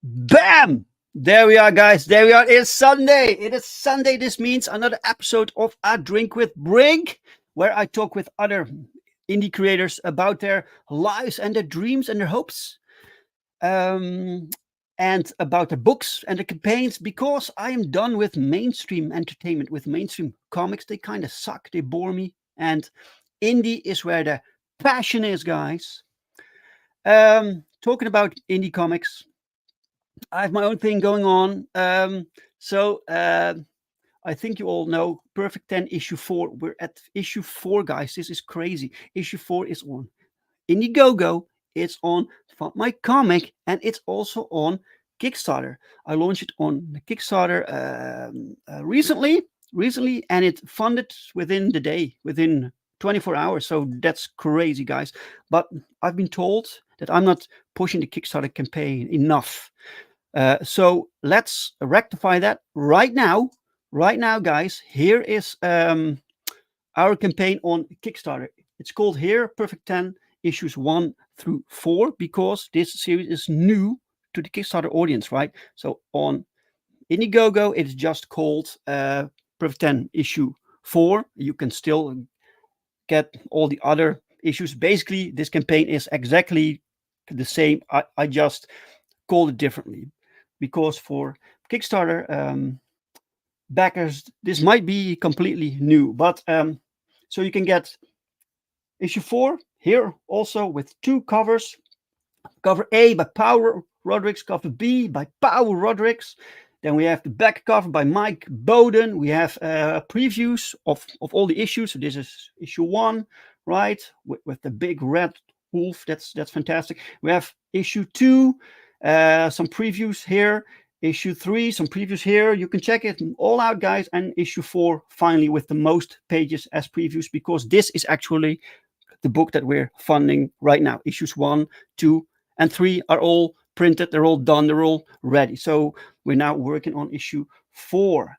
Bam! There we are, guys. There we are. It's Sunday. It is Sunday. This means another episode of A Drink with Brink, where I talk with other indie creators about their lives and their dreams and their hopes, and about their books and their campaigns, because I am done with mainstream entertainment, with mainstream comics. They kind of suck. They bore me. And indie is where the passion is, guys. Talking about indie comics, I have my own thing going on. I think you all know Perfect 10 issue 4. We're at issue 4, guys. This is crazy. Issue 4 is on Indiegogo. It's on Fund My Comic, and it's also on Kickstarter. I launched it on the Kickstarter recently, and it funded within the day, within 24 hours. So that's crazy, guys. But I've been told that I'm not pushing the Kickstarter campaign enough. So let's rectify that right now. Right now, guys, here is our campaign on Kickstarter. It's called here Perfect 10 issues 1 through 4, because this series is new to the Kickstarter audience, right? So on Indiegogo, it's just called Perfect 10 issue 4. You can still get all the other issues. Basically, this campaign is exactly the same. I just called it differently, because for Kickstarter backers, this might be completely new. But so you can get issue 4 here also with 2 covers. Cover A by Power Rodrigues, cover B by Power Rodrigues. Then we have the back cover by Mike Bowden. We have previews of all the issues. So this is issue 1, right? With the big red wolf. That's fantastic. We have issue 2, some previews here. Issue 3, some previews here. You can check it all out, guys. And issue 4, finally, with the most pages as previews, because this is actually the book that we're funding right now. Issues 1, 2, and 3 are all printed. They're all done. They're all ready. So we're now working on issue 4.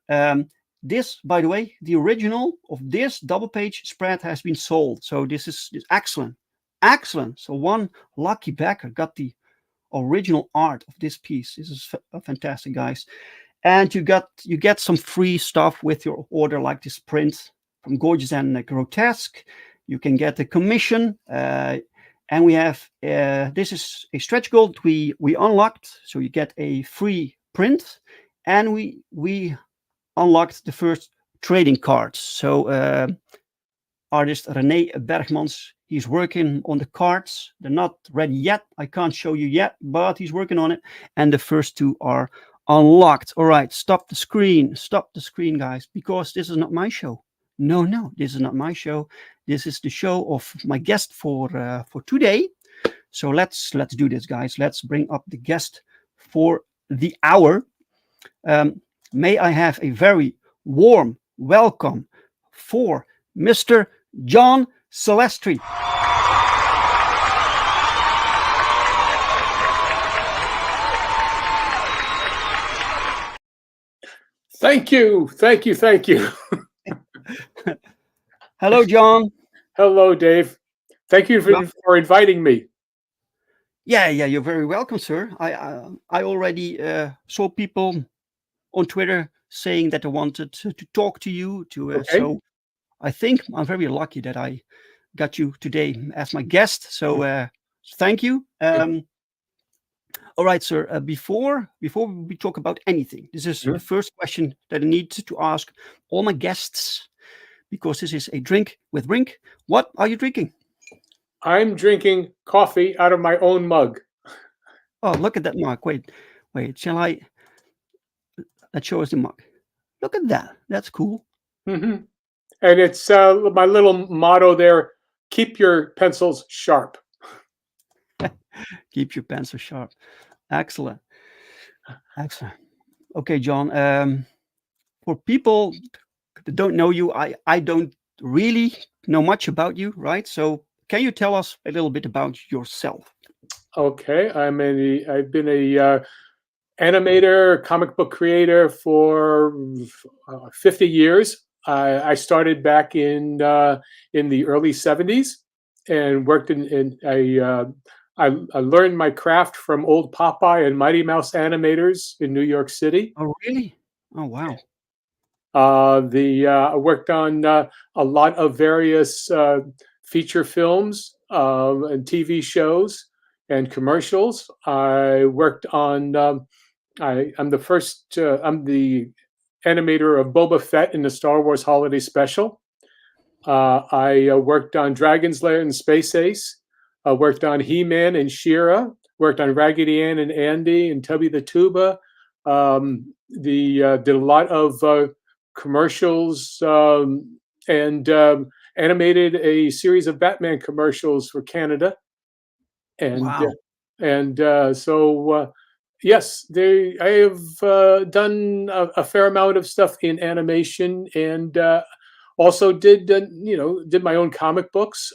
This, by the way, the original of this double page spread has been sold. So this is excellent. Excellent. So one lucky backer got the original art of this piece. This is fantastic, guys. And you get some free stuff with your order, like this print from Gorgeous and Grotesque. You can get the commission, and we have this is a stretch goal that we unlocked, so you get a free print, and we unlocked the first trading cards. So artist René Bergmans, he's working on the cards. They're not ready yet. I can't show you yet, but he's working on it, and the first 2 are unlocked. All right, stop the screen, guys, because this is not my show. No, this is not my show. This is the show of my guest for today. So let's do this, guys. Let's bring up the guest for the hour. May I have a very warm welcome for Mr. John Celestri. Thank you. Thank you. Thank you. Hello, John. Hello, Dave. Thank you for inviting me. Yeah, you're very welcome, sir. I already saw people on Twitter saying that they wanted to talk to you. Okay. So I think I'm very lucky that I got you today as my guest. So thank you. All right, sir. Before we talk about anything, this is the first question that I need to ask all my guests, because this is a drink with Brink. What are you drinking? I'm drinking coffee out of my own mug. Oh, look at that mug. Wait. Shall I? Let's show us the mug. Look at that. That's cool. And it's my little motto there: keep your pencils sharp. Keep your pencil sharp. Excellent. Okay, John. For people that don't know you, I don't really know much about you, right? So can you tell us a little bit about yourself? Okay, I've been a animator, comic book creator for 50 years. I started back in the early 70s and worked I learned my craft from old Popeye and Mighty Mouse animators in New York City. Oh, really? Oh, wow. I worked on a lot of various feature films and TV shows and commercials. I worked on. I'm the first. I'm the animator of Boba Fett in the Star Wars Holiday Special. I worked on Dragon's Lair and Space Ace. I worked on He-Man and She-Ra. Worked on Raggedy Ann and Andy and Tubby the Tuba. Did a lot of commercials and animated a series of Batman commercials for Canada. And Wow. So yes, I have done a fair amount of stuff in animation, and also did my own comic books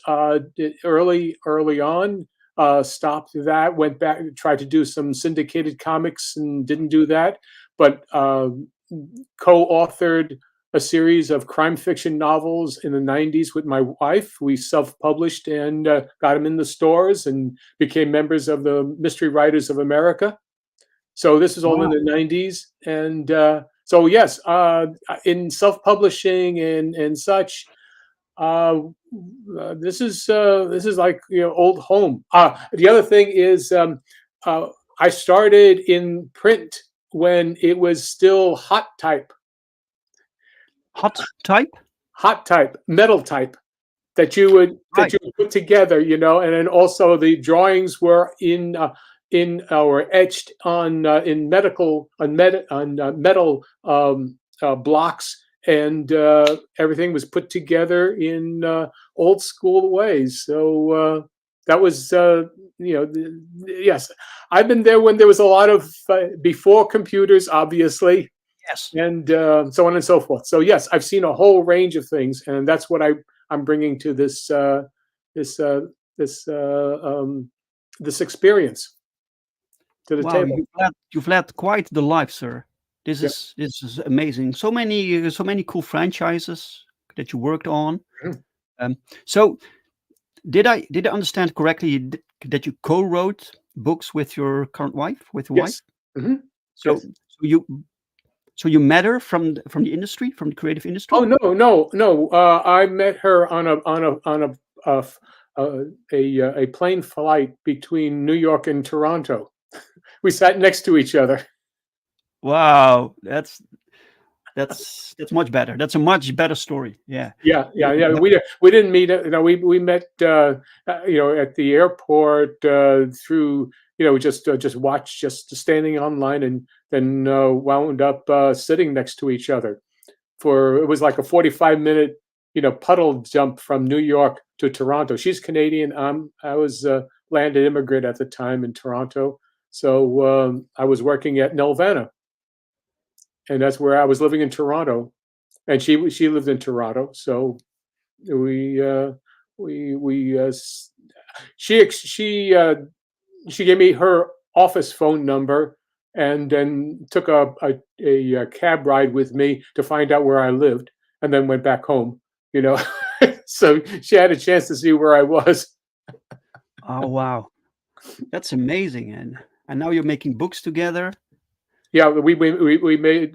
early on. Stopped that, went back, tried to do some syndicated comics, and didn't do that. But co-authored a series of crime fiction novels in the 90s with my wife. We self-published and got them in the stores and became members of the Mystery Writers of America. So this is all in Wow. the 90s. And so, yes, in self-publishing and such, this is like old home. The other thing is I started in print when it was still hot type, metal type that you would Right. put together, and then also the drawings were or etched on in medical on metal blocks, and everything was put together in old school ways. So that was yes, I've been there when there was a lot of before computers, obviously, Yes. and so on and so forth. So yes, I've seen a whole range of things, and that's what I'm bringing to this this experience to the Wow. table. You've led quite the life, sir. Yeah. This is amazing. So many cool franchises that you worked on. So did I understand correctly that you co-wrote books with your current wife, with your wife? Yes. Mm-hmm. So Yes. so you met her from the industry, from the creative industry? Oh no! I met her on a plane flight between New York and Toronto. We sat next to each other. Wow, that's much better. That's a much better story. Yeah. Yeah. We didn't meet. We met. At the airport through. Just watched, just standing online, and then wound up sitting next to each other. It was like a 45-minute, puddle jump from New York to Toronto. She's Canadian. I was a landed immigrant at the time in Toronto, so I was working at Nelvana. and that's where I was living in Toronto, and she lived in Toronto. So we we she gave me her office phone number, and then took a cab ride with me to find out where I lived, and then went back home. You know, so she had a chance to see where I was. Oh wow, that's amazing. And now you're making books together. Yeah, we made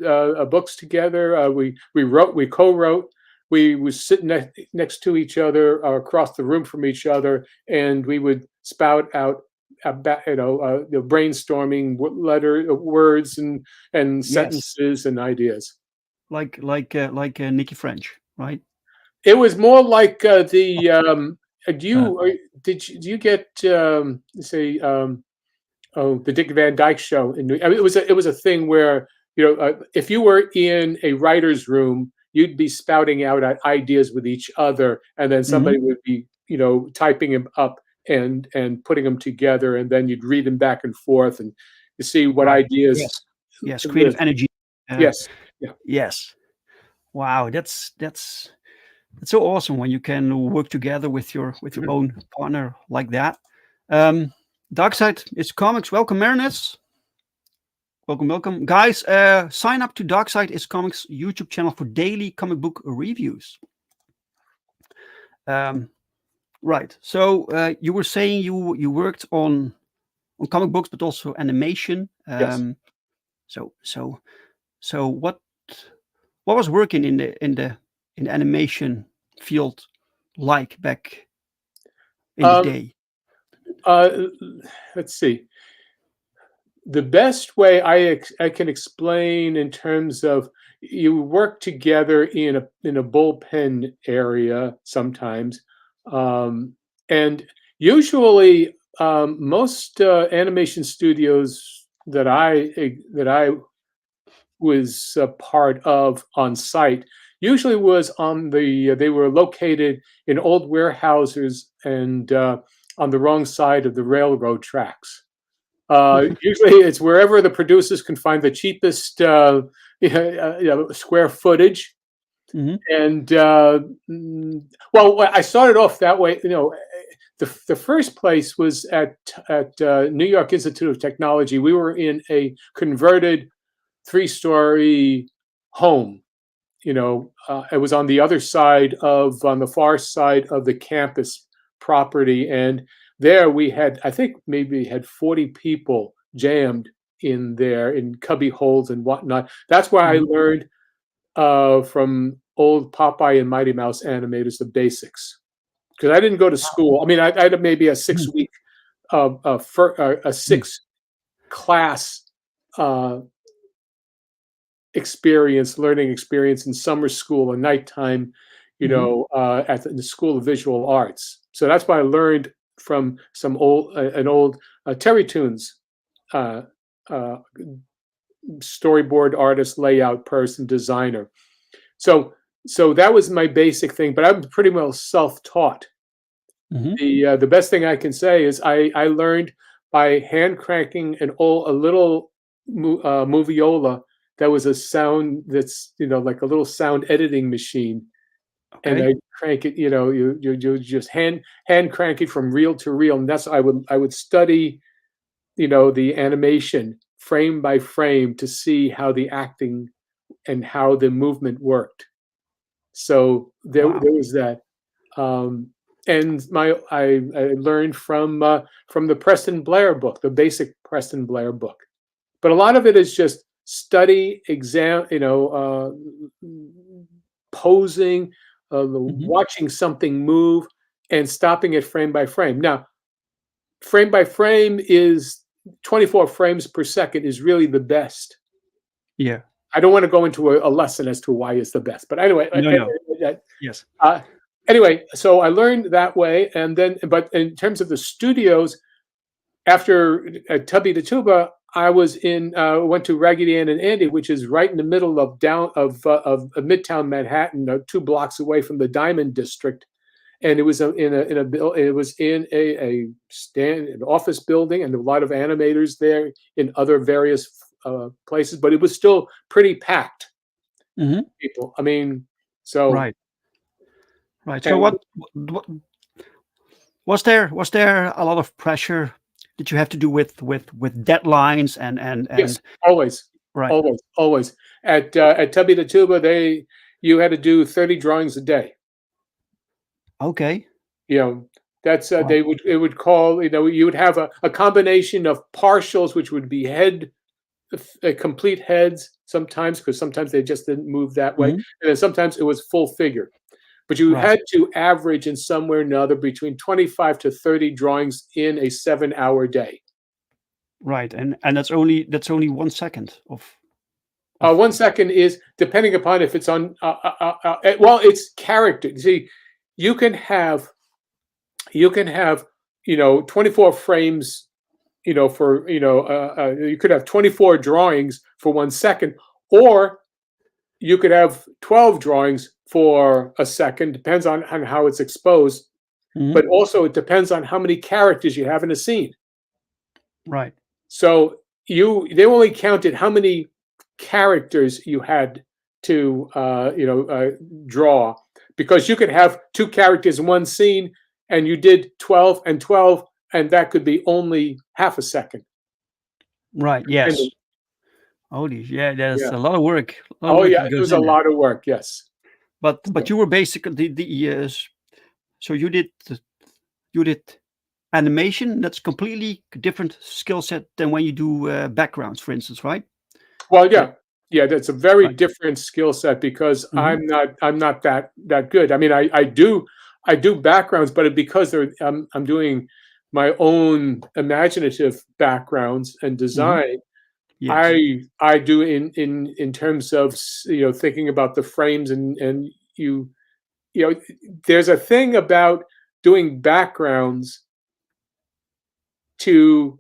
books together. We co-wrote. We was sitting next to each other, across the room from each other, and we would spout out about, brainstorming words and Yes, sentences and ideas. like Nikki French, right? It was more like the do Uh, you do you get say oh, the Dick Van Dyke Show I mean, it was a thing where, if you were in a writer's room, you'd be spouting out ideas with each other, and then mhm. somebody would be, typing them up and putting them together, and then you'd read them back and forth, and you see what Right. ideas Yes. Yes. Creative live. energy. Uh, Yes, yeah. yes. Wow. That's so awesome when you can work together with your Mhm. own partner like that. Um, Dark Side is Comics. Welcome, Marinus. Welcome, welcome, guys. Sign up to Dark Side is Comics YouTube channel for daily comic book reviews. Um, right. So you were saying you worked on comic books, but also animation. Yes. So so so what was working in the animation field like back in the Um, day? uh, let's see. The best way I can explain in terms of you work together in a bullpen area sometimes, um, and usually most animation studios that I was a part of on site usually was on they were located in old warehouses and on the wrong side of the railroad tracks. Usually, it's wherever the producers can find the cheapest square footage. Mhm. And well, I started off that way. The first place was at New York Institute of Technology. We were in a converted 3-story home. It was on the other side on the far side of the campus property, and there we had, I think, maybe had 40 people jammed in there in cubby holes and whatnot. That's where I Mhm. learned from old Popeye and Mighty Mouse animators the basics, because I didn't go to school. I mean, I had maybe a Mhm. 6 week, a Mhm. 6 class uh, learning experience in summer school and nighttime, Mhm. at the School of Visual Arts. So that's why I learned from an old Terry Toons uh, uh, storyboard artist, layout person, designer. So so that was my basic thing, but I'm pretty well self-taught. Mhm. The best thing I can say is I learned by hand cranking a little moviola that was a sound that's like a little sound editing machine, and Okay. I crank it. You just hand crank it from reel to reel, and that's I would study the animation frame by frame to see how the acting and how the movement worked. So there Wow. was that. Um, and I learned from the Preston Blair book, the basic Preston Blair book. But a lot of it is just study, exam, posing, Mhm. watching something move, and stopping it frame by frame. Now, frame by frame is 24 frames per second is really the best. Yeah. I don't want to go into a lesson as to why it's the best, but anyway, No, no. Yes. Uh, anyway, so I learned that way, and then, but in terms of the studios, after Tubby the Tuba, I went to Raggedy Ann and Andy, which is right in the middle of Midtown Manhattan, 2 blocks away from the Diamond District, and it was it was in an office building, and a lot of animators there in other various places, but it was still pretty packed. Hmm. People, I mean, so Right. Right. So and what was there a lot of pressure that you have to do with deadlines yes, and always, right. always, always. At Tubby the Tuba, you had to do 30 drawings a day. Okay. You know, that's Wow. it would call, you would have a combination of partials, which would be complete heads sometimes, because sometimes they just didn't move that way, Hmm. and then sometimes it was full figure. But you Right. had to average in somewhere or another between 25 to 30 drawings in a 7-hour day. Right. And that's only 1 second of 1 second is depending upon if it's on. Well, it's character. You see, you can have you can have 24 frames. For you could have 24 drawings for 1 second, or you could have 12 drawings for a second. Depends on how it's exposed, Mhm. but also it depends on how many characters you have in a scene. Right. So they only counted how many characters you had to draw, because you could have two characters in one scene and you did 12 and 12, and that could be only half a second. Right. Yes. Depending. Holy, yeah, there's Yeah. a lot of work. A lot of Oh work yeah, that it goes was a in there. lot of work. Yes. But you were basically so you did animation. That's completely different skill set than when you do backgrounds, for instance, right? Well, That yeah, yeah. That's a very right. different skill set, because Hmm. I'm not that good. I mean, I do backgrounds, but because I'm doing my own imaginative backgrounds and Hmm. design. Yes. I do in terms of thinking about the frames, and you know there's a thing about doing backgrounds to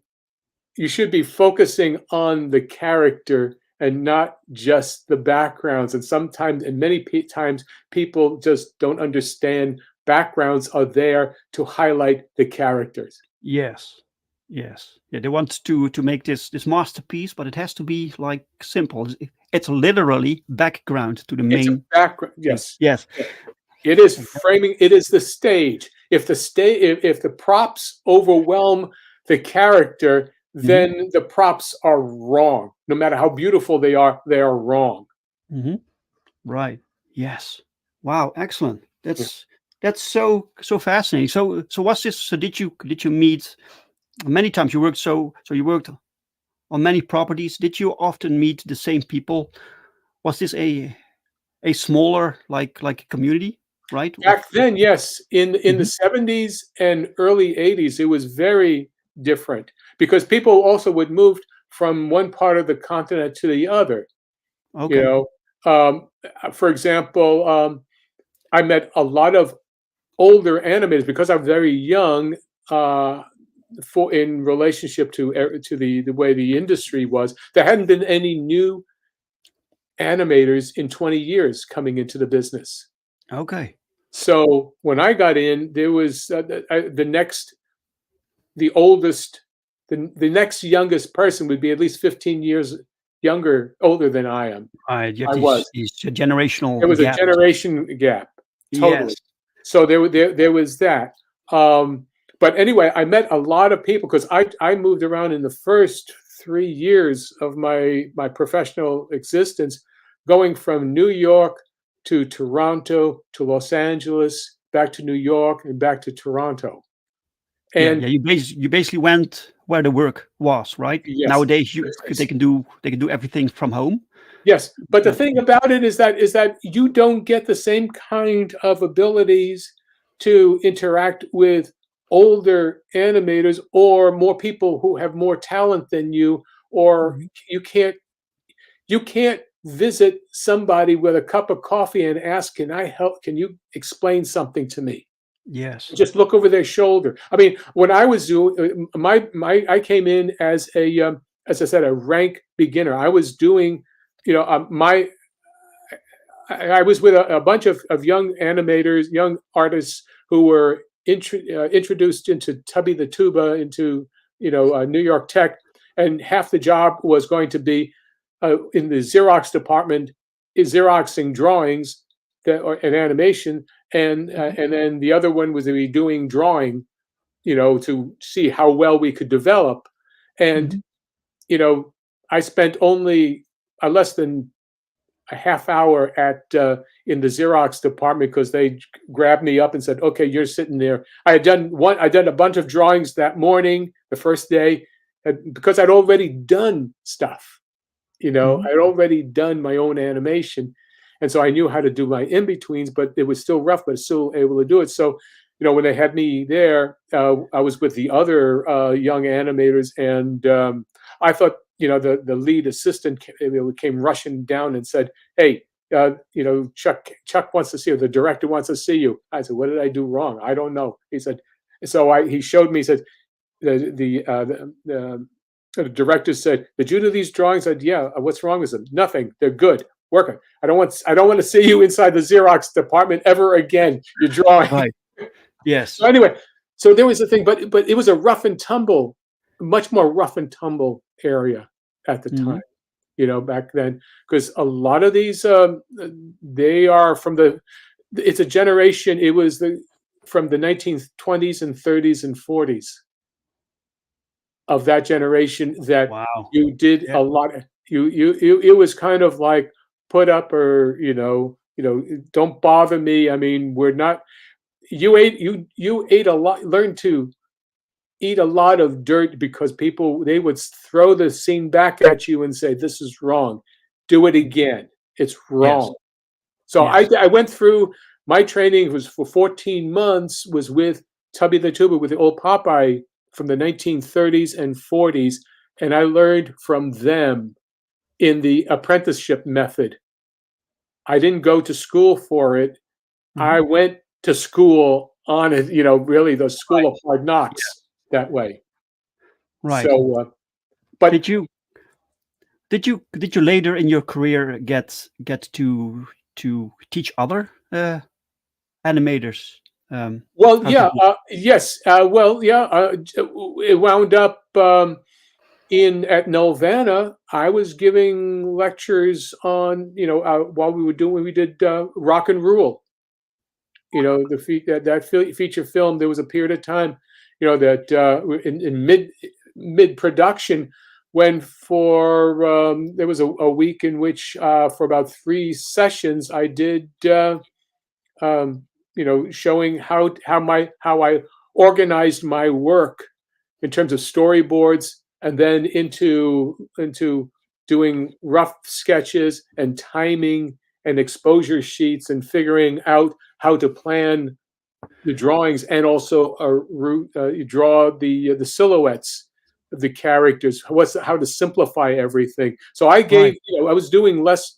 you should be focusing on the character and not just the backgrounds. And sometimes, and many times, people just don't understand backgrounds are there to highlight the characters. Yes. Yes. Yeah, they want to make this masterpiece, but it has to be like simple. It's literally background to the It's a main background. thing. Yes, Yes. it is Exactly. framing. It is the stage. If the props overwhelm the character, Hmm. then the props are wrong. No matter how beautiful they are wrong. Hmm. Right. Yes. Wow. Excellent. Yeah. That's so fascinating. So what's this? So did you meet many times? You worked on many properties. Did you often meet the same people? Was this a smaller like community, right? Back Of then, yes, in the Mhm. 70s and early 80s, it was very different, because people also would move from one part of the continent to the other. You Okay. know, for example, I met a lot of older animators because I'm very young. Uh, for in relationship to the way the industry was, there hadn't been any new animators in 20 years coming into the business. Okay. So when I got in, there was the oldest, the next youngest person would be at least 15 years older than I am. You have I these was. these There generational was a gaps. generation gap, Yes. totally. So there was that. Um, but anyway, I met a lot of people because I moved around in the first 3 years of my professional existence, going from New York to Toronto to Los Angeles, back to New York, and back to Toronto. Yeah, And yeah. You basically went where the work was, right? yes, Nowadays, they yes, can do everything from home. yes. But the But thing about it is that you don't get the same kind of abilities to interact with older animators or more people who have more talent than you, or Mhm. you can't visit somebody with a cup of coffee and ask, "Can I help? Can you explain something to me?" Yes. Just look over their shoulder. I mean, when I was doing I came in as I said, a rank beginner. I was doing, my I was with a bunch of young animators, young artists who were introduced into Tubby the Tuba, into New York Tech, and half the job was going to be in the Xerox department, is Xeroxing drawings that or an animation, and then the other one was to be doing drawing, to see how well we could develop. And Mhm. I spent only less than a half hour at in the Xerox department because they grabbed me up and said, "Okay, you're sitting there." I done a bunch of drawings that morning, the first day, because I'd already done stuff. Mhm. I'd already done my own animation, and so I knew how to do my in betweens. But it was still rough, but still able to do it. So, when they had me there, I was with the other young animators, and I thought, the lead assistant came rushing down and said, "Hey, Chuck wants to see you. The director wants to see you." I said, "What did I do wrong? I don't know." He said, he showed me. He said, the director said, "Did you do these drawings?" I said, "Yeah." "What's wrong with them?" "Nothing. They're good. Working. I don't want to see you inside the Xerox department ever again. You're drawing." Right. Yes. So anyway, so there was a thing, but it was a rough and tumble, much more rough and tumble area at the time, Mhm. back then, because a lot of these they are it's a generation. It was from the 1920s and 30s and 40s of that generation that Wow. you did Yeah. a lot. It was kind of like put up, or don't bother me. I mean, we're not. You ate a lot. Learned to eat a lot of dirt because they would throw the scene back at you and say, "This is wrong. Do it again. It's Yes. wrong." So Yes. I went through my training was for 14 months, was with Tubby the Tuber, with the old Popeye from the 1930s and 40s, and I learned from them in the apprenticeship method. I didn't go to school for it. Mhm. I went to school on it, really the school Right. of hard Yeah. knocks that way. Right. So, but Did you did you later in your career get to teach other animators well, how to yeah, do? yes, well, yeah, it wound up in at Nelvana. I was giving lectures on, while we did Rock and Rule. That feature film. There was a period of time, that in mid production, when for there was a week in which for about 3 sessions I did um, showing how I organized my work in terms of storyboards, and then into doing rough sketches and timing and exposure sheets and figuring out how to plan the drawings, and also you draw the silhouettes of the characters. How to simplify everything. So Right. I was doing less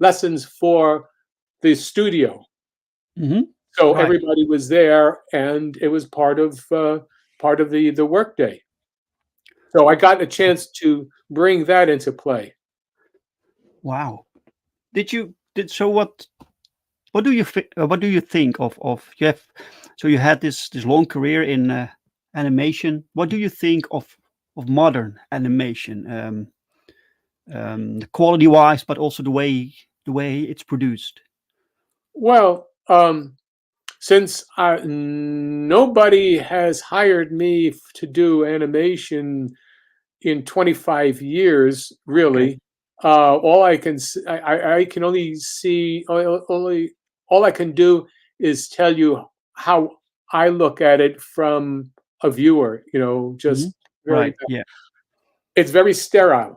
lessons for the studio, Mhm. so Right. everybody was there, and it was part of the workday. So I got a chance to bring that into play. Wow. Did you did so what do you what do you think of you have so you had this long career in animation. What do you think of modern animation? The quality wise, but also the way it's produced. Well, since nobody has hired me to do animation in 25 years, Okay. really, all I can I can only see only all I can do is tell you how I look at it from a viewer. Mhm. Just very. Right. Yeah. It's very sterile.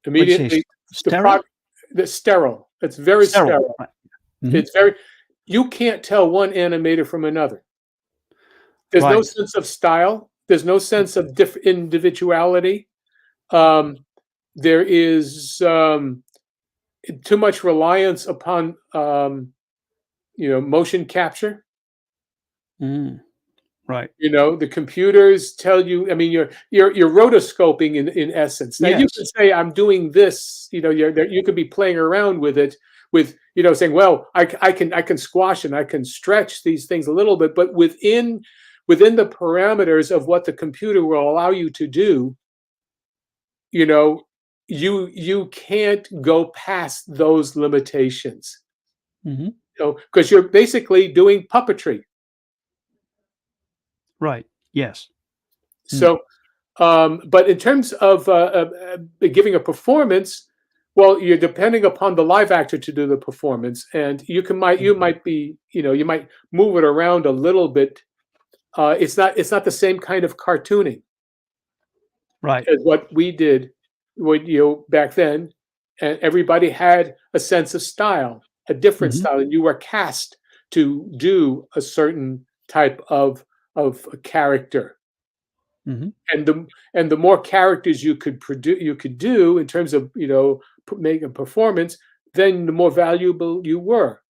What do you say? Immediately, the Sterile? product, the sterile. It's very Sterile. sterile. Right. Mhm. It's very. You can't tell one animator from another. There's no Right. sense of style. There's no sense of individuality. Um, there is too much reliance upon motion capture. Mm. Right. The computers tell you. I mean, you're rotoscoping in essence. Now you can Yes. say I'm doing this. You could be playing around with it, with saying, well, I can squash and I can stretch these things a little bit, but within the parameters of what the computer will allow you to do, you know, you can't go past those limitations. Hmm. Because you're basically doing puppetry. Right. Yes. Mm. So, but in terms of giving a performance, well, you're depending upon the live actor to do the performance, and you might be, you might move it around a little bit. It's not the same kind of cartooning Right. as what we did, back then, and everybody had a sense of style, a different Hmm. style, and you were cast to do a certain type of a character. Hmm. And the more characters you could do in terms of make a performance, then the more valuable you were,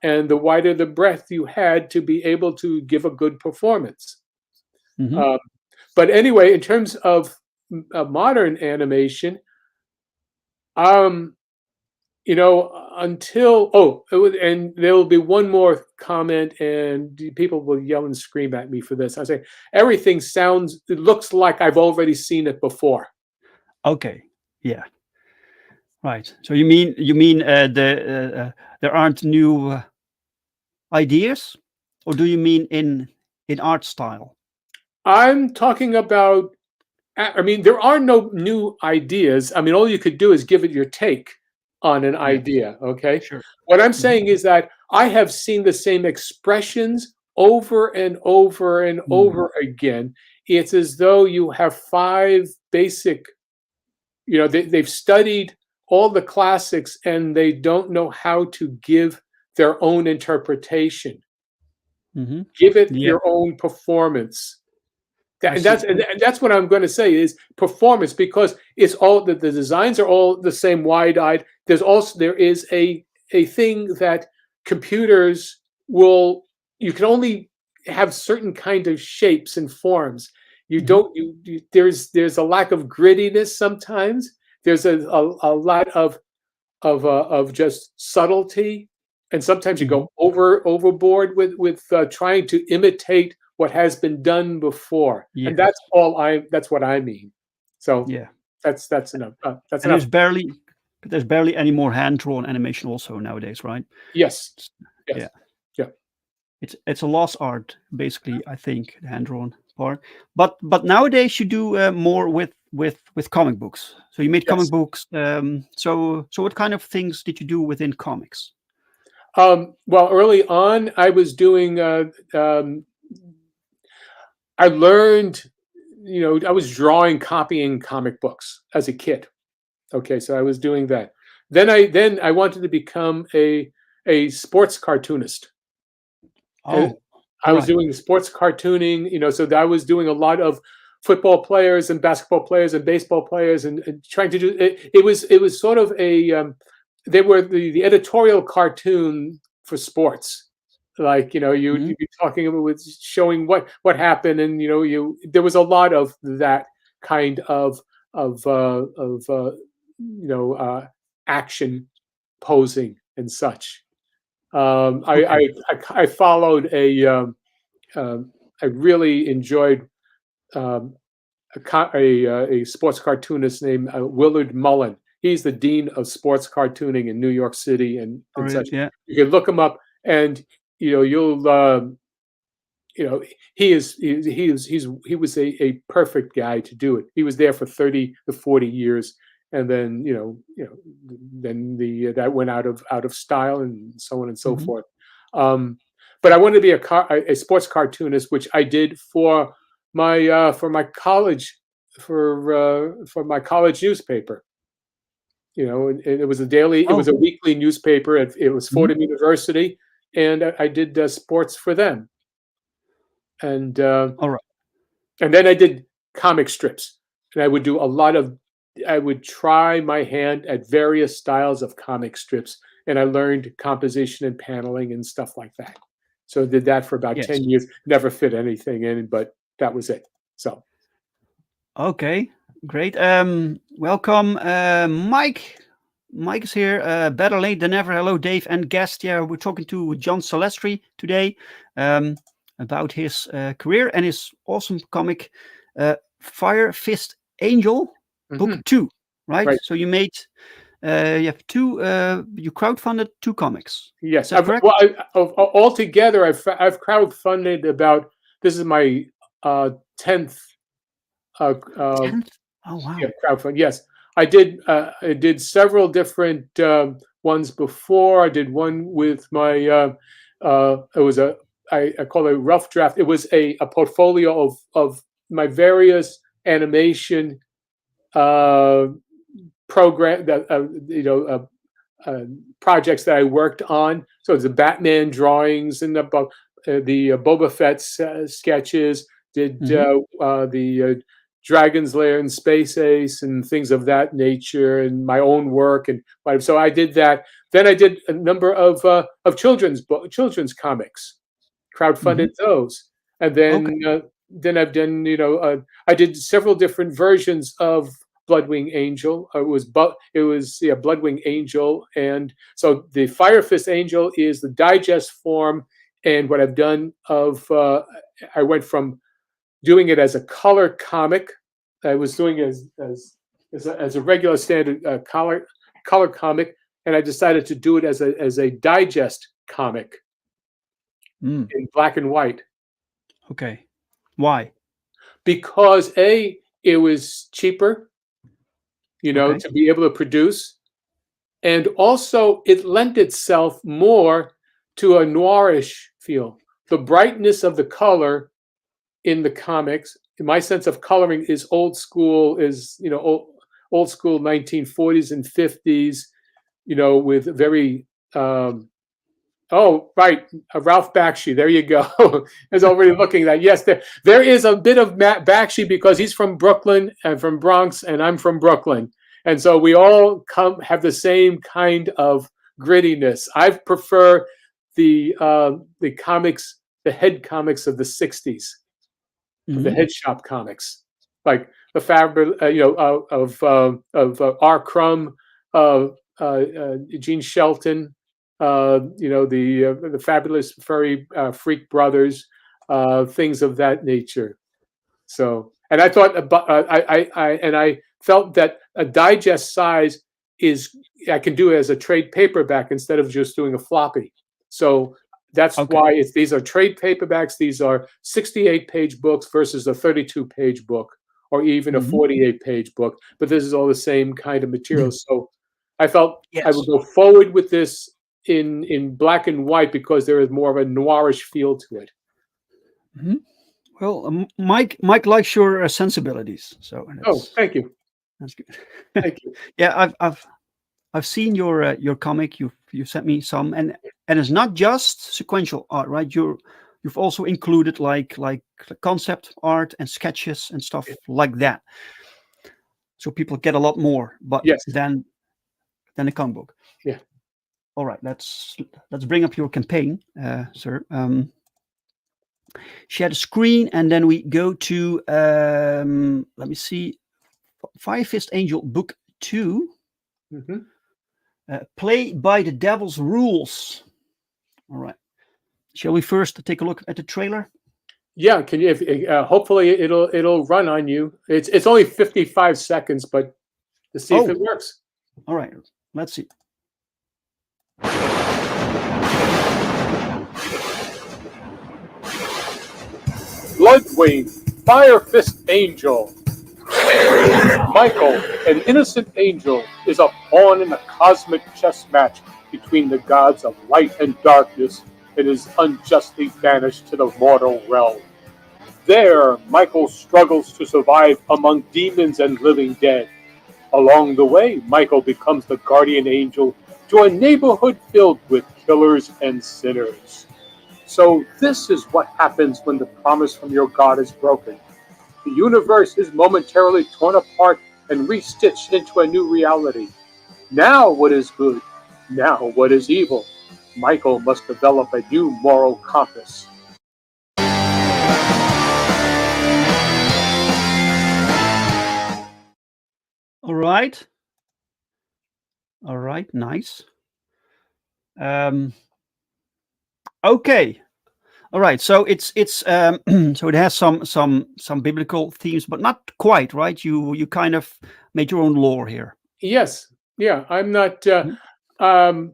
and the wider the breadth you had to be able to give a good performance. Hmm. Um, but anyway, in terms of modern animation, um, until and there will be one more comment, and people will yell and scream at me for this. I say it looks like I've already seen it before. Okay. Yeah. Right. So you mean there aren't new ideas, or do you mean in art style? I'm talking about. I mean, there are no new ideas. I mean, all you could do is give it your take on an Yes. idea. Okay. Sure. What I'm Hmm. saying is that I have seen the same expressions over and over and Mm. over again. It's as though you have five basic, they've studied all the classics and they don't know how to give their own interpretation, Hmm. give it Yeah. your own performance. I And see. that's what I'm going to say is performance, because it's all the designs are all the same wide-eyed. There is a thing that computers will you can only have certain kind of shapes and forms. You Hmm. don't there's a lack of grittiness sometimes. There's a lot of just subtlety, and sometimes you Hmm. go overboard with trying to imitate what has been done before, and Yes. that's what I mean. So Yeah. that's enough. That's And enough. there's barely any more hand drawn animation also nowadays, right? Yes, It's- yes, Yeah. yeah, It's a lost art, basically. I think the hand drawn part, but nowadays you do more with comic books. So you made comic yes. books. So what kind of things did you do within comics? Well, early on, I was doing. I learned. I was drawing, copying comic books as a kid. Okay, so I was doing that. Then I wanted to become a sports cartoonist. And Oh, I was right. doing sports cartooning, so I was doing a lot of football players and basketball players and baseball players, and trying to do it. It was sort of they were the editorial cartoon for sports. Like, Hmm. you'd be talking about with showing what happened, and there was a lot of that kind of you know uh, action posing and such. Okay. I followed um, I really enjoyed um, a sports cartoonist named Willard Mullen. He's the dean of sports cartooning in New York City and Sorry. such. Yeah. You can look him up, and you'll you know he was a perfect guy to do it. He was there for 30 to 40 years, and then then that went out of style, and so on and so Hmm. forth. um, but I wanted to be a sports cartoonist, which I did for my college, for my college newspaper. And it was Oh. a weekly newspaper. It was Hmm. Fordham University, and I did sports for them. And All right. and then I did comic strips, and I would try my hand at various styles of comic strips, and I learned composition and paneling and stuff like that. So I did that for about Yes. 10 years, never fit anything in, but that was it. So Okay. Great. Welcome, Mike. Mike is here. Better late than never. Hello, Dave and guest. Yeah, we're talking to John Celestri today. Um, about his career and his awesome comic, Fire Fist Angel, book Mhm. 2, right? Right. So you made, you have two, you crowdfunded 2 comics. Is Yes. that correct? Well, altogether, I've crowdfunded about, this is my 10th 10th? Oh, yeah, wow. crowdfund. Yes, I did several different ones before. I did one with my. It was I call it a rough draft. It was a portfolio of my various animation uh, program that projects that I worked on. So it's the Batman drawings and the Boba Fett sketches. Did Hmm. the Dragon's Lair and Space Ace and things of that nature, and my own work. And so I did that. Then I did a number of children's comics, Hmm. crowdfunded those, and Okay. then I've done I did several different versions of Bloodwing Angel. It was yeah, Bloodwing Angel, and so the Fire Fist Angel is the digest form. And what I've done I went from doing it as a color comic. I was doing it as a regular standard color comic, and I decided to do it as a digest comic Mm, in black and white okay. Why? because it was cheaper, Okay. to be able to produce, and also it lent itself more to a noirish feel. The brightness of the color in the comics, my sense of coloring is old school, old school 1940s and 50s, with very oh, right. Ralph Bakshi. There you go. Is already looking at that. Yes, there is a bit of Matt Bakshi because he's from Brooklyn and from Bronx, and I'm from Brooklyn. And so we all have the same kind of grittiness. I prefer the comics, the head comics of the 60s, of the Hmm. head shop comics, like the fabric, of R. Crumb, Gene Shelton, the fabulous furry freak brothers, things of that nature. So, and I thought about I felt that a digest size is I can do it as a trade paperback instead of just doing a floppy. So that's Okay. why these are trade paperbacks. These are 68-page books versus a 32-page book, or even a Hmm. 48-page book. But this is all the same kind of material. So I felt I would Yes. go forward with this in black and white because there is more of a noirish feel to it. Hmm. Well, Mike likes your sensibilities, so Oh, thank you. that's good. Thank you. Yeah, I've seen your comic. You sent me some, and it's not just sequential art, right? You've also included like concept art and sketches and stuff like that, so people get a lot more, but Yes. than a comic book. Yeah. All right, let's bring up your campaign, sir. Share the screen, and then we go to let me see, Fire Fist Angel Book 2. Hmm. Play by the Devil's Rules. All right. Shall we first take a look at the trailer? Yeah. Can you? Hopefully, it'll run on you. It's only 55 seconds, but to see if Oh, it works. all right. Let's see. Bloodwing, Fire Fist Angel. Michael, an innocent angel, is a pawn in a cosmic chess match between the gods of light and darkness and is unjustly banished to the mortal realm. There, Michael struggles to survive among demons and living dead. Along the way, Michael becomes the guardian angel to a neighborhood filled with killers and sinners. So, this is what happens when the promise from your God is broken. The universe is momentarily torn apart and restitched into a new reality. Now, what is good? Now, what is evil? Michael must develop a new moral compass. All right. All right. Nice. Um, okay. All right, so it's so it has some biblical themes, but not quite, right? You kind of made your own lore here. Yes, yeah. I'm not. Mhm. Um,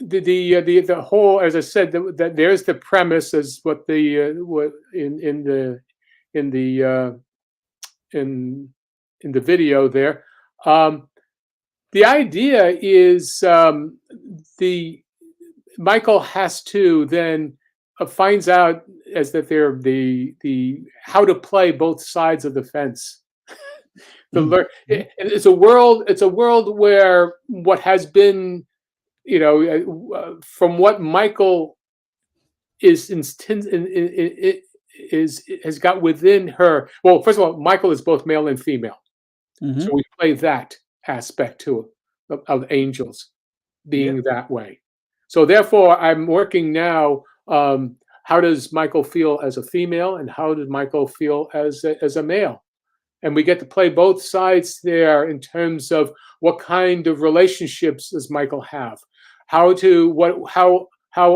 the whole, as I said, that there's the premise as what what in the in in the video there. Um, the idea is the Michael has to then finds out as that they're the how to play both sides of the fence. The Mhm. learn Mhm. it's a world. It's a world where what has been, from what Michael is is has got within her. Well, first of all, Michael is both male and female, so Mhm. we play that aspect to it of angels Yeah. being that way. So therefore, I'm working now. How does Michael feel as a female, and how does Michael feel as a male? And we get to play both sides there in terms of what kind of relationships does Michael have, how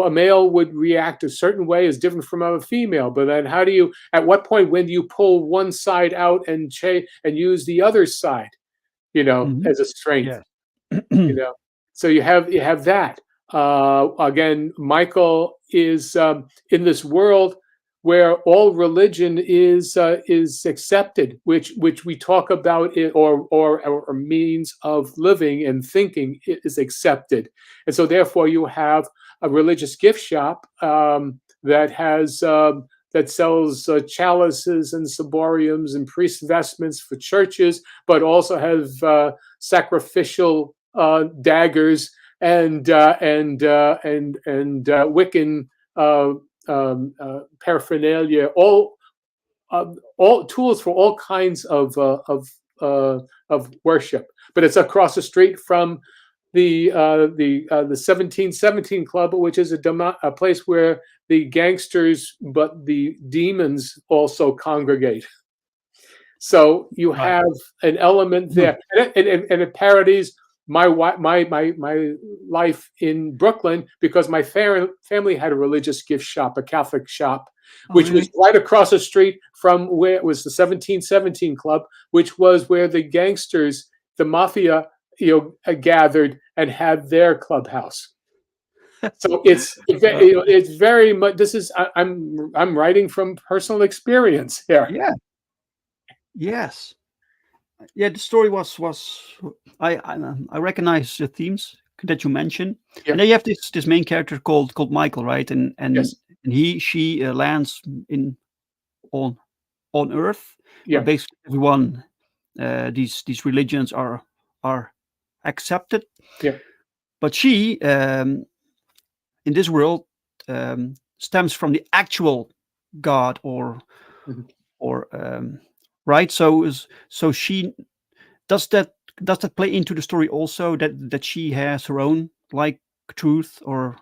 a male would react a certain way is different from a female. But then how do you, at what point, when do you pull one side out and and use the other side, Mhm. as a strength? Yes. you know so you have that. Again, Michael is in this world where all religion is accepted, which we talk about it, or means of living and thinking is accepted. And so therefore you have a religious gift shop that sells chalices and ciboriums and priest vestments for churches, but also have sacrificial daggers and Wiccan paraphernalia, all tools for all kinds of worship. But it's across the street from the 1717 Club, which is a place where the gangsters, but the demons also congregate. So you Right. have an element Mhm. there, and it parodies my life in Brooklyn, because my family had a religious gift shop, a Catholic shop, Oh, which was really? right across the street from where it was the 1717 Club, which was where the gangsters, the mafia, gathered and had their clubhouse. So Uh, it's very much. This is I'm writing from personal experience here. yeah. Yes. Yeah. The story was I recognize the themes that you mentioned, Yeah. and then you have this main character called Michael, right? And Yes. she lands in on on Earth, where Yeah. basically everyone these religions are accepted, Yeah. but she in this world stems from the actual God Mhm. or right. So she does that does that play into the story also that she has her own like truth or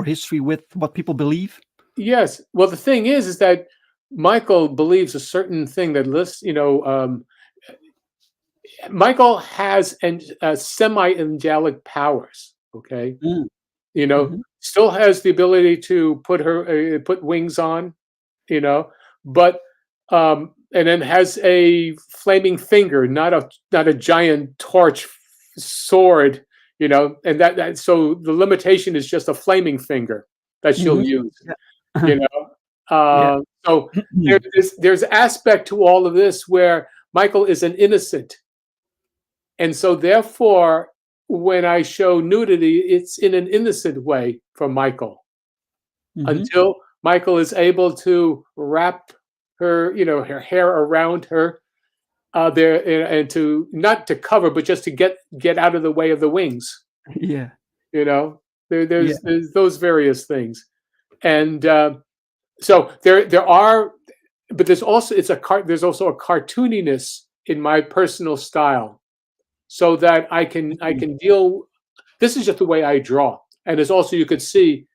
history with what people believe. Yes. Well, the thing is that Michael believes a certain thing that lists, Michael has semi-angelic powers. Okay. Mm, mhm. Still has the ability to put wings on, you know, but and then has a flaming finger, not a giant torch sword, and so the limitation is just a flaming finger that she'll Mhm. use, Yeah. you know. Yeah. So there's aspect to all of this where Michael is an innocent, and so therefore when I show nudity, it's in an innocent way for Michael, Mhm. until Michael is able to wrap her hair around her there, and to not to cover, but just to get out of the way of the wings. Yeah. You know, Yeah. there's those various things, and so there are, but there's also a cartooniness in my personal style, so that I Mm. can deal. This is just the way I draw, and it's also, you could see,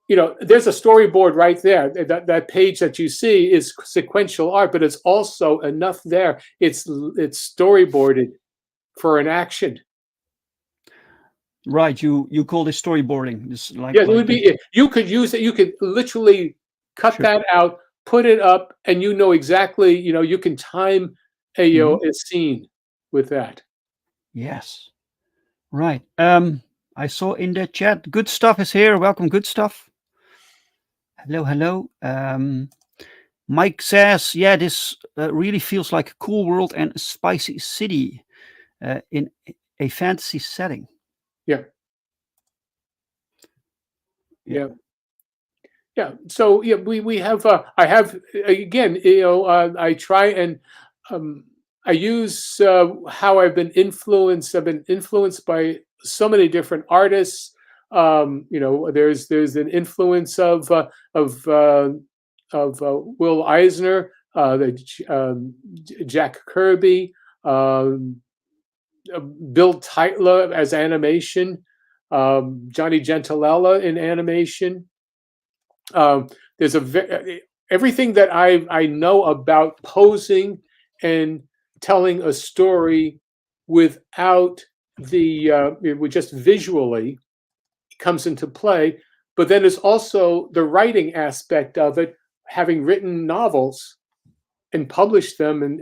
there's a storyboard right there. That page that you see is sequential art, but it's also enough there. It's storyboarded for an action. Right. You call this storyboarding. This Yeah, it like would that. be. You could use it. You could literally. cut Sure. that out, put it up, and you know exactly, you can time Mhm. a scene with that. Yes. Right. I saw in the chat, good stuff is here. Welcome, good stuff. Hello, hello. Mike says, yeah, this really feels like a cool world and a spicy city in a fantasy setting. Yeah, Yeah. yeah. Yeah. So yeah, we have. I have again. I try and um, I use how I've been influenced. I've been influenced by so many different artists. There's an influence of Will Eisner, Jack Kirby, um, Bill Titler as animation, Johnny Gentilella in animation. Um, there's everything that I know about posing and telling a story without with just visually comes into play. But then there's also the writing aspect of it, having written novels and published them and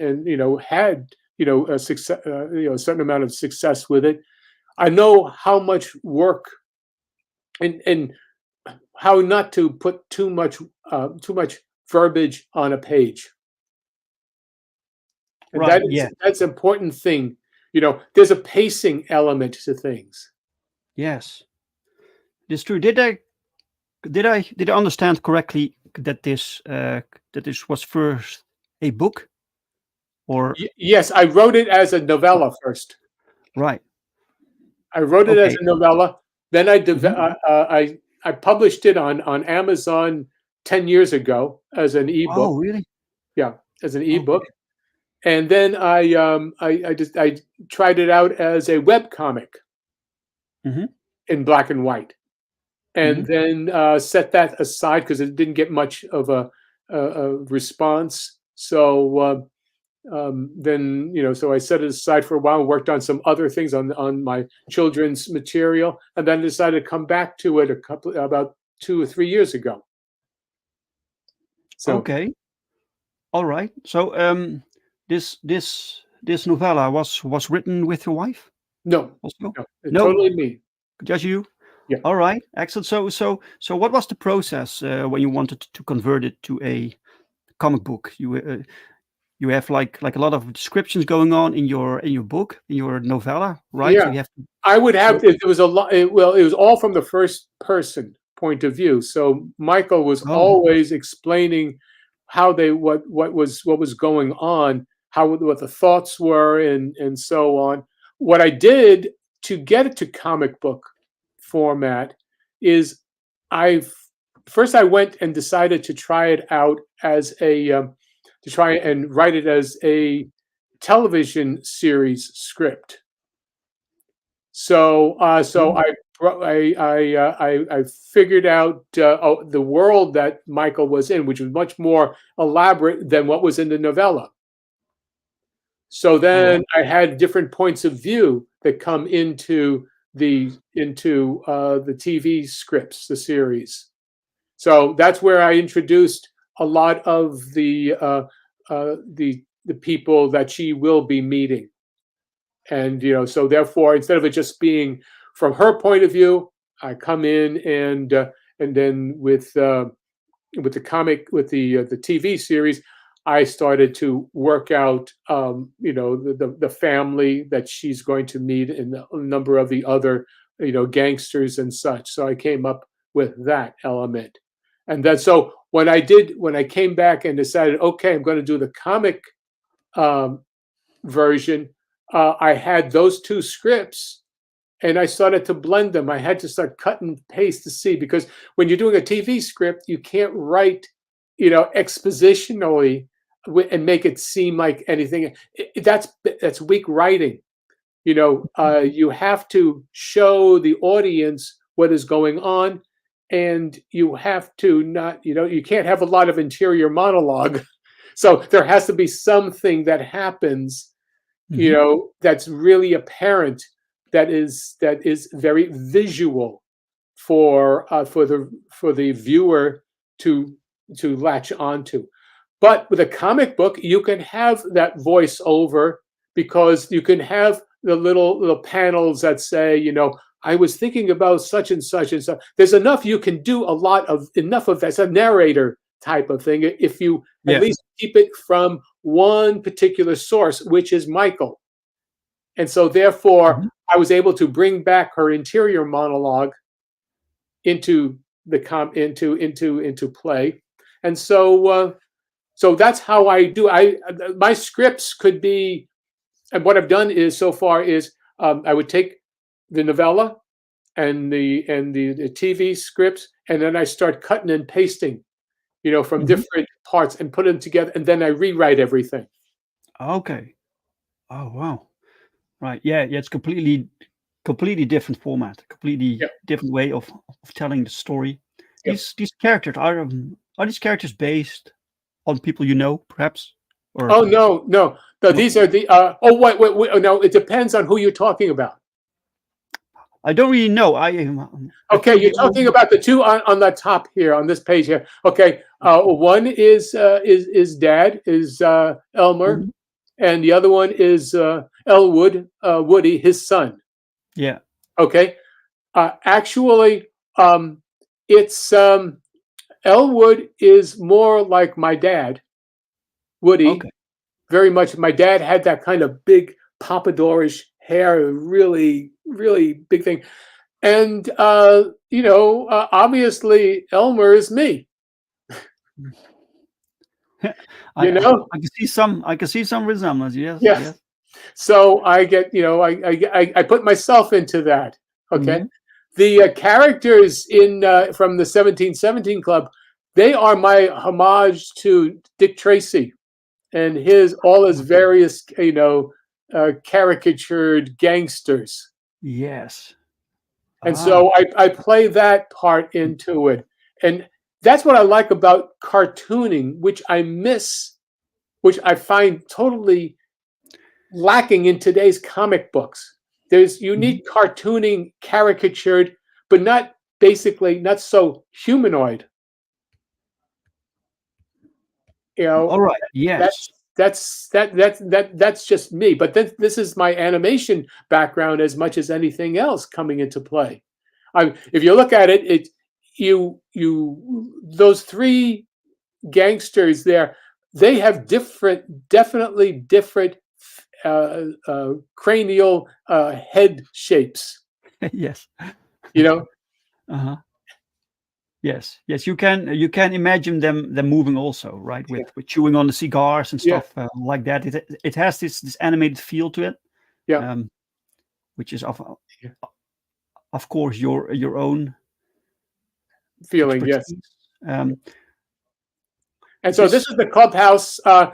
had a success, a certain amount of success with it. I know how much work and how not to put too much verbiage on a page, and Right. Yeah. that's an important thing. There's a pacing element to things. Yes. It's true. Did I understand correctly that this was first a book or Yes, I wrote it as a novella first. right? I wrote it as Okay. a novella. Then Mhm. I published it on Amazon 10 years ago as an ebook. Oh, really? Yeah, as an Okay. ebook. And then I tried it out as a web comic Mhm. in black and white, and Mhm. then set that aside because it didn't get much of a response. So then so I set it aside for a while and worked on some other things on my children's material, and then decided to come back to it about 2 or 3 years ago. So Okay. All right. So this novella was written with your wife no, also? no, No, totally me. just you. Yeah. All right. Excellent. So what was the process when you wanted to convert it to a comic book? You have like a lot of descriptions going on in your book, in your novella, right? So Yeah, you have to. I would have So to. It was a lot. Well, it was all from the first person point of view. So Michael was oh. always explaining how they what was going on, how what the thoughts were, and so on. What I did to get it to comic book format is I first I went and decided to try it out as to try and write it as a television series script. So Mhm. I figured out the world that Michael was in, which was much more elaborate than what was in the novella. So All then right. I had different points of view that come into the TV scripts, the series. So that's where I introduced a lot of the people that she will be meeting. And so therefore, instead of it just being from her point of view, I come in and then with the comic, with the TV series, I started to work out the family that she's going to meet and a number of the other gangsters and such. So I came up with that element. And then so when I came back and decided, okay, I'm going to do the comic um, version, I had those two scripts and I started to blend them. I had to start cut and paste to see, because when you're doing a TV script, you can't write, expositionally and make it seem like anything. That's weak writing. You have to show the audience what is going on, and you have to not, you can't have a lot of interior monologue. So there has to be something that happens Mhm. that's really apparent, that is very visual for the viewer to to latch onto. But with a comic book, you can have that voiceover because you can have the little panels that say, I was thinking about such and such and such. There's enough you can do enough of as a narrator type of thing if you at Yeah. least keep it from one particular source, which is Michael. And so therefore, Mhm. I was able to bring back her interior monologue into into play. And so that's how I do. My scripts could be, and what I've done is so far is I would take the novella and the TV scripts, and then I start cutting and pasting, from Mhm. different parts and put them together, and then I rewrite everything. Okay. Oh wow. Right. Yeah. Yeah. It's completely different format, completely Yep. different way of telling the story. Yep. These characters are these characters based on people you know, perhaps, or Oh no, no, no. what? These are the. Oh wait. Oh, no, it depends on who you're talking about. I don't really know. I Okay, think you're they all. talking about the two on the top here on this page here. Okay, one is dad is Elmer, Mhm. and the other one is Elwood, Woody, his son. Yeah. Okay, actually, it's Elwood is more like my dad, Woody. Okay. Very much. My dad had that kind of big pompadourish hair, really, really big thing. And obviously Elmer is me. I, You I know, I can see some. I can see some resemblance. Yes. yes. Yes. So I get, I put myself into that. Okay, Hmm. the characters in from the 1717 Club, they are my homage to Dick Tracy and all his various, caricatured gangsters. Yes. And Ah. so I play that part into it. And that's what I like about cartooning, which I miss, which I find totally lacking in today's comic books. You Mhm. need cartooning caricatured, but not so humanoid. You know, All right. that's Yes. that's just me. But this is my animation background as much as anything else coming into play. If you look at it, those three gangsters there, they have definitely different cranial head shapes. Yes. You know, Uh-huh. Yes. Yes. You can imagine them moving also, right? yeah, With chewing on the cigars and yeah, stuff like that. It has this animated feel to it, yeah, um, which is yeah. of course your own Feeling, yes. expertise. Um, And so this this is the clubhouse. Yeah.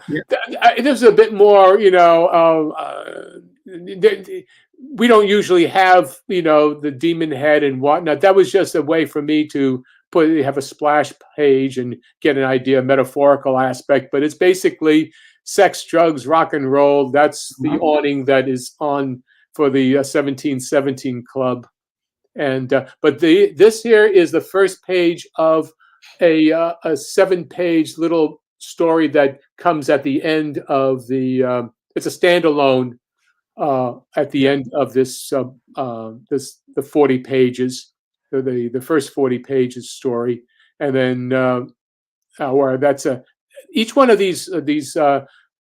This is a bit more, we don't usually have, the demon head and whatnot. That was just a way for me to have a splash page and get an idea, metaphorical aspect. But it's basically sex, drugs, rock and roll. That's the Uh-huh. awning that is on for the 1717 Club. And but this here is the first page of a 7-page little story that comes at the end of the. It's a standalone at the Yeah. end of the 40 pages, the first 40 pages story, and then where that's each one of these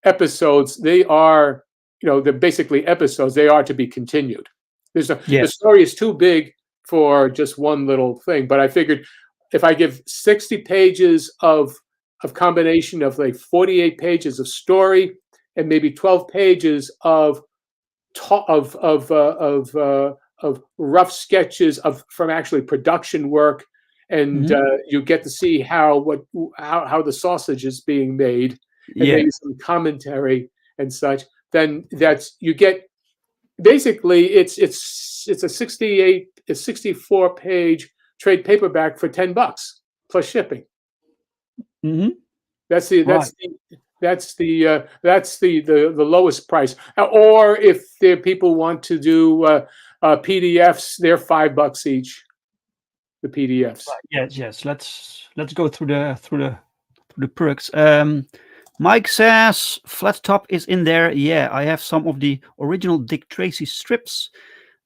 episodes, they are, they're basically episodes. They are to be continued. The Yes. story is too big for just one little thing, but I figured if I give 60 pages of combination of like 48 pages of story and maybe 12 pages of of rough sketches from actually production work, and Mhm. you get to see how the sausage is being made, and Yeah. maybe some commentary and such. Then you get basically it's a 64 page trade paperback for $10 plus shipping. Mhm. That's the Right. that's the that's the lowest price. Or if the people want to do PDFs, they're $5 each. The PDFs. Right. Yes. Yes. Let's go through the for the perks. Mike says Flat Top is in there. Yeah, I have some of the original Dick Tracy strips.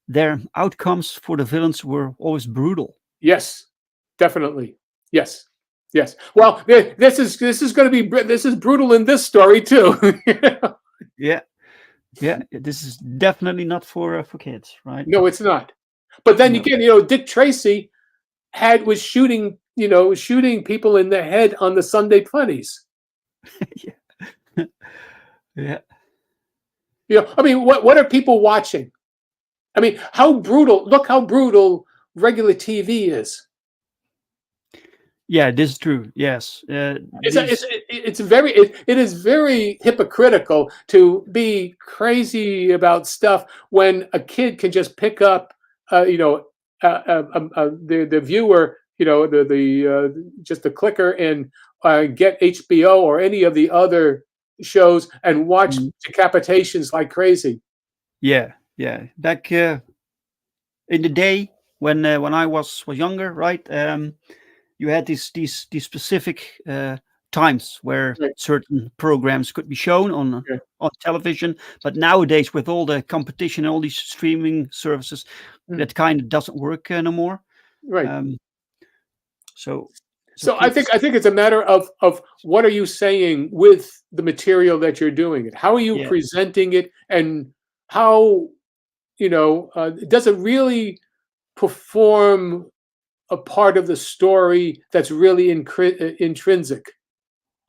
Their outcomes for the villains were always brutal. Yes, definitely. Yes, yes. Well, this is going to be this is brutal in this story too. Yeah, yeah. This is definitely not for kids, right? No, it's not. But then No. again, Dick Tracy was shooting shooting people in the head on the Sunday Funnies. Yeah. Yeah. I mean, what are people watching? I mean, how brutal? Look how brutal regular TV is. Yeah, this is true. Yes. It is very hypocritical to be crazy about stuff when a kid can just pick up, the viewer, just the clicker and get HBO or any of the other shows and watch decapitations like crazy. Yeah. Yeah. Back in the day when I was younger, right? You had these specific times where Right. certain programs could be shown Yeah. on television. But nowadays, with all the competition and all these streaming services, that kind of doesn't work no more. Right. Um, so So kids, I think it's a matter of what are you saying with the material that you're doing it? How are you yeah, presenting it, and how does it really perform a part of the story that's really intrinsic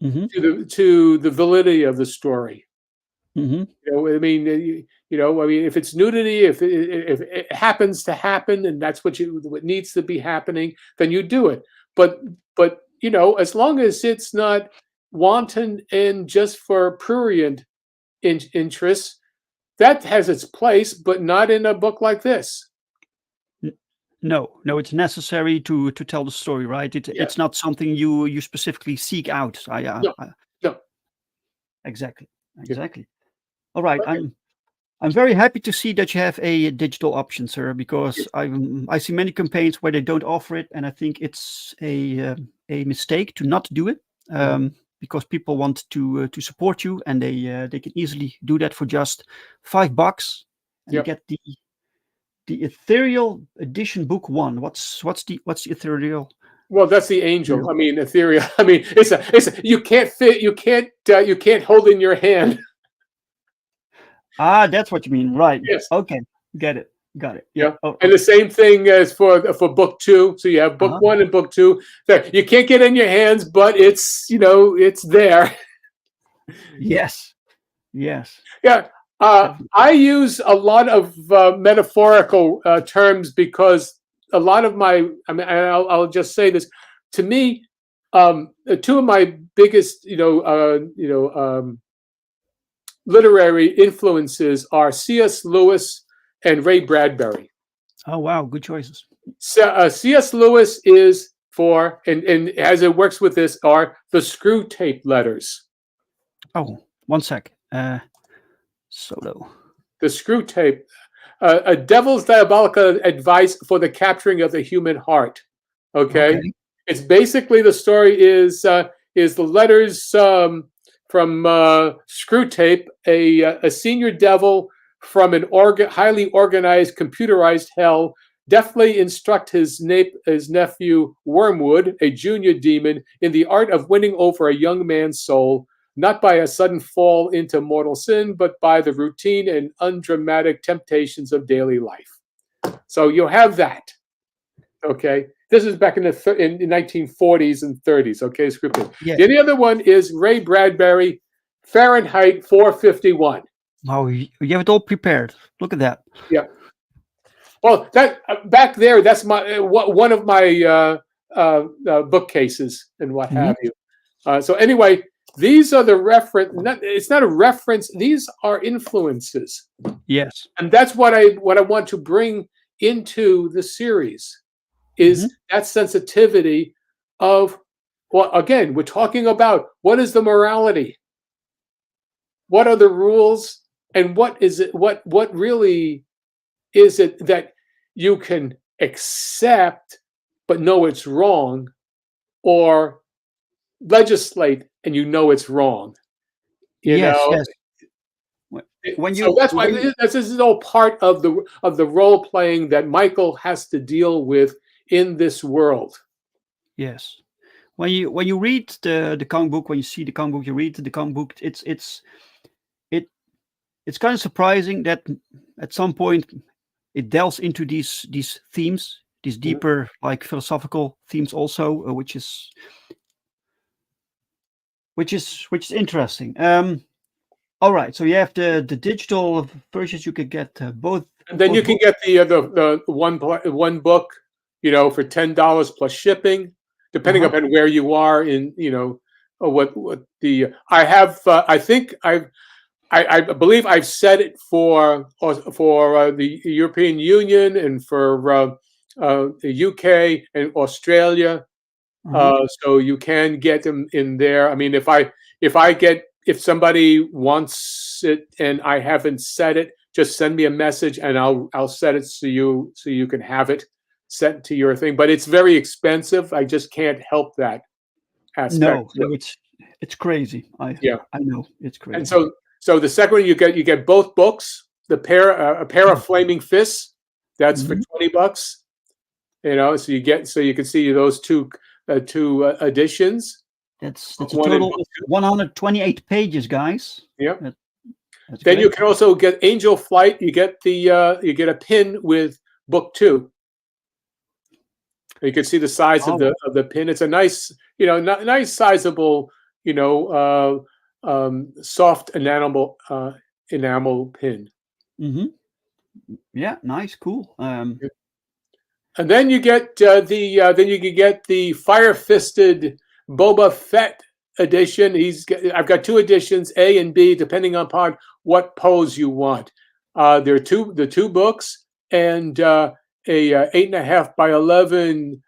hmm to the validity of the story? hmm I mean, I mean, if it's nudity, if it happens to happen, and that's what needs to be happening, then you do it. But as long as it's not wanton and just for prurient interests, that has its place, but not in a book like this. no, it's necessary to tell the story, right? Yeah. It's not something you specifically seek out. No. No. Exactly, Yeah. exactly. All right, Okay. I'm very happy to see that you have a digital option, sir, because I see many campaigns where they don't offer it, and I think it's a mistake to not do it, because people want to support you, and they can easily do that for just $5, and they Yep. get the ethereal edition book one. What's the ethereal? Well, that's the angel. I mean, ethereal. I mean, you can't you can't hold in your hand. Ah, that's what you mean, right? Yes. Okay, got it, yeah. Yeah. Oh, And the same thing as for book two. So you have book one and book two that you can't get in your hands, but it's it's there. yes, yes. Yeah. I use a lot of metaphorical terms because a lot of my, I mean, I'll just say this. To me, two of my biggest, literary influences are C.S. Lewis and Ray Bradbury. Oh wow, good choices. So, C.S. Lewis is for, and as it works with this, are the screw tape letters. Oh, one sec. Solo. The screw tape, a devil's diabolical advice for the capturing of the human heart. Okay, it's basically the story is the letters from screw tape, a senior devil from an highly organized, computerized hell, deftly instruct his nephew Wormwood, a junior demon, in the art of winning over a young man's soul, not by a sudden fall into mortal sin, but by the routine and undramatic temptations of daily life. So you have that. Okay, this is back in the in 1940s and 30s. Okay, scripted. Yeah. The other one is Ray Bradbury, Fahrenheit 451. Wow, you have it all prepared. Look at that. Yeah. Well, that back there, that's my one of my bookcases and what have you. So anyway, these are the reference. It's not a reference. These are influences. Yes. And that's what I want to bring into the series is that sensitivity of, well, again, we're talking about what is the morality, what are the rules, and what is it? What really is it that you can accept but know it's wrong, or legislate and you know it's wrong. You Yes, know, yes. When so you that's why when you this is all part of the role playing that Michael has to deal with in this world. yes, when you read the comic book, when you see the comic book, you read the comic book. It it's kind of surprising that at some point it delves into these themes, these Mhm. deeper like philosophical themes also, which is interesting. All right, so you have the digital versions. You could get And then you both can books. get one book, for $10 plus shipping, Uh depending huh. upon where you are in, what the I have. I think I believe I've set it for the European Union and for the UK and Australia. Uh huh. So you can get them in there. I mean, if somebody wants it and I haven't set it, just send me a message and I'll set it so you can have it set to your thing. But it's very expensive. I just can't help that aspect No, to it. no, it's crazy. Yeah. I know it's And crazy. so the second one you get both books, a pair of flaming fists. That's for Hmm. $20. So you can see those two editions. That's a One in total book of two. 128 pages, guys. Yep. That, that's Then you great. can also get Angel Flight. You get a pin with book two. You can see the size Oh, of the pin. It's a nice, nice sizable, soft enamel pin. hmm, yeah, nice, cool. And then you get then you can get the Fire Fisted Boba Fett edition. I've got two editions, A and B, depending upon what pose you want. There are the two books and a 8.5 by 11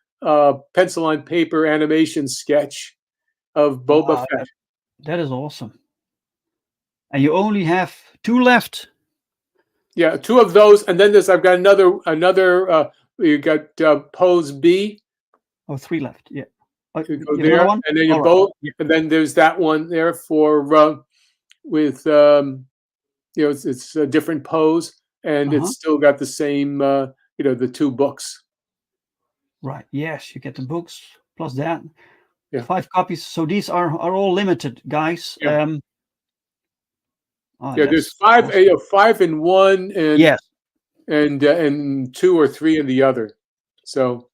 pencil on paper animation sketch of Boba Wow, Fett. that is awesome. And you only have two left. Yeah, two of those, and then I've got another. You got pose B. Oh, three left. Yeah. Oh, You go you have another there, one? and then you All right. both, Yeah. and then there's that one there for with it's a different pose, and it's Uh-huh. still got the same the two books. Right. Yes, you get the books plus that. Yeah, 5 copies. So these are all limited, guys. yeah, Oh, yeah. There's that's five, awesome. five in one, Yes. and two or three in the other. So,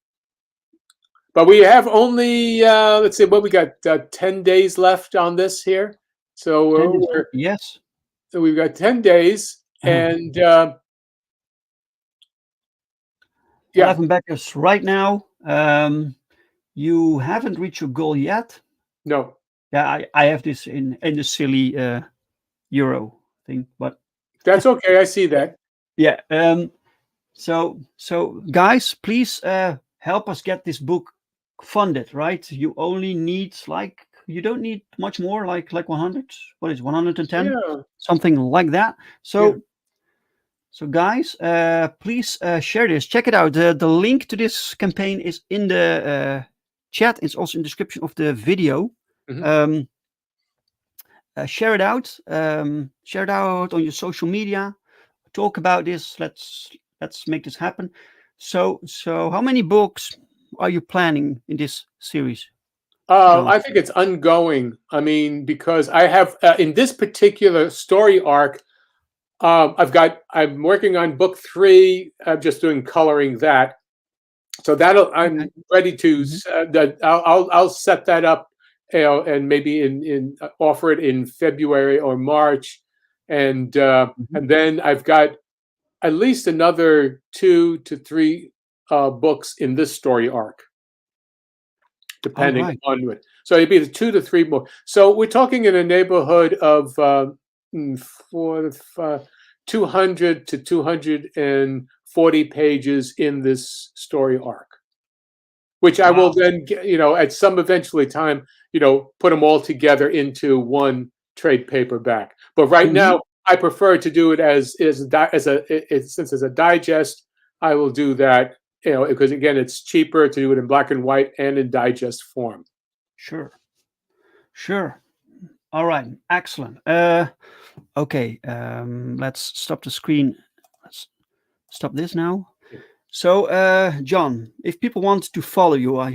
but we have only let's see, what we got 10 days left on this here. So 10 is left. Yes. we've got 10 days, Uh-huh. and 11 yeah, backers right now. You haven't reached your goal yet. no, Yeah, I have this in the silly euro thing, but that's okay. I see that. yeah. So guys, please help us get this book funded. Right? You only need you don't need much more, like 100. What is it, 110? Yeah, Something like that. yeah. So guys, please share this. Check it out. The link to this campaign is in the chat. It's also in the description of the video. Mhm. Um, share it out. Share it out on your social media. Talk about this. Let's make this happen. So how many books are you planning in this series, John? I think it's ongoing. I mean, because I have in this particular story arc, I'm working on book three. I'm just doing coloring that, so Okay. I'm ready to. Hmm. I'll set that up, and maybe in offer it in February or March, Hmm. and then I've got at least another 2 to 3 books in this story arc, All depending right. on it. So it'd be the 2 to 3 more. So we're talking in a neighborhood of for 200 to 240 pages in this story arc, which I will Wow. then get, at some eventually time, put them all together into one trade paperback. But right Hmm. now, I prefer to do it since it's a digest. I will do that, because again, it's cheaper to do it in black and white and in digest form. Sure. Sure. All right. Excellent. Okay. Let's stop the screen. Let's stop this now. So, John, if people want to follow you, I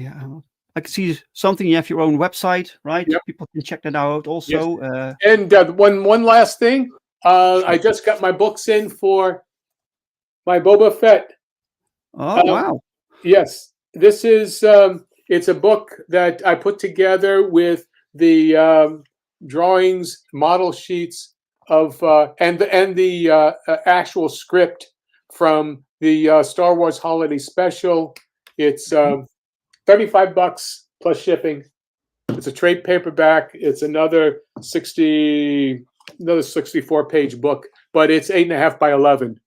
can see something. You have your own website, right? Yep. People can check that out. Yes. Also, And one last thing, I sure. just got my books in for my Boba Fett. Oh, Um, wow. yes, this is it's a book that I put together with the drawings, model sheets of and the actual script from the Star Wars Holiday Special. It's Mhm. $35 plus shipping. It's a trade paperback. It's another 64-page book, but it's 8.5 by 11.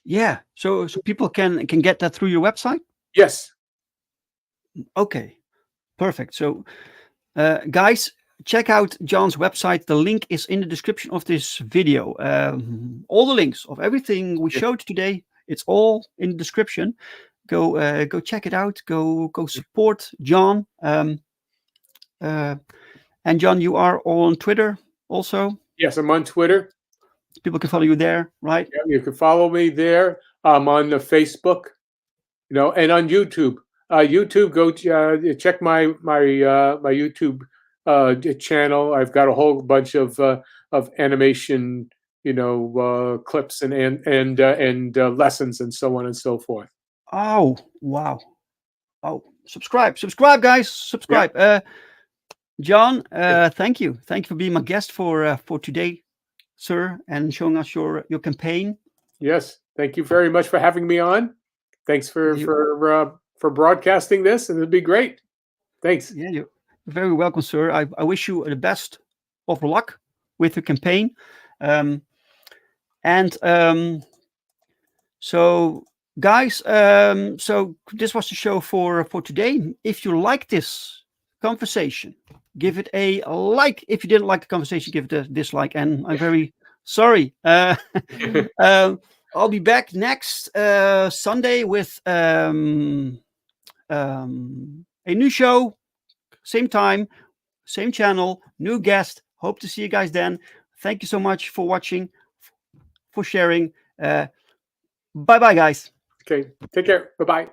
Yeah. So people can get that through your website. Yes. Okay. Perfect. So, guys, check out John's website. The link is in the description of this video. All the links of everything we Yes. showed today, it's all in the description. Go check it out. Go support John. And John, you are on Twitter also. Yes, I'm on Twitter. People can follow you there, right? Yeah, you can follow me there. I'm on the Facebook, and on YouTube. YouTube, go check my YouTube channel. I've got a whole bunch of animation, clips and lessons and so on and so forth. Oh, wow. Oh, subscribe, guys. Yeah. Subscribe. John, thank you. Thank you for being my guest for today, sir, and showing us your campaign. Yes. Thank you very much for having me on. Thanks for You, for broadcasting this, and it'd be great. Thanks. yeah, you're very welcome, sir. I wish you the best of luck with your campaign. Um, and So, guys, so this was the show for today. If you like this conversation, give it a like. If you didn't like the conversation, give it a dislike. And I'm very sorry. I'll be back next Sunday with a new show, same time, same channel, new guest. Hope to see you guys then. Thank you so much for watching, for sharing. Bye bye, guys. Okay. Take care. Bye bye.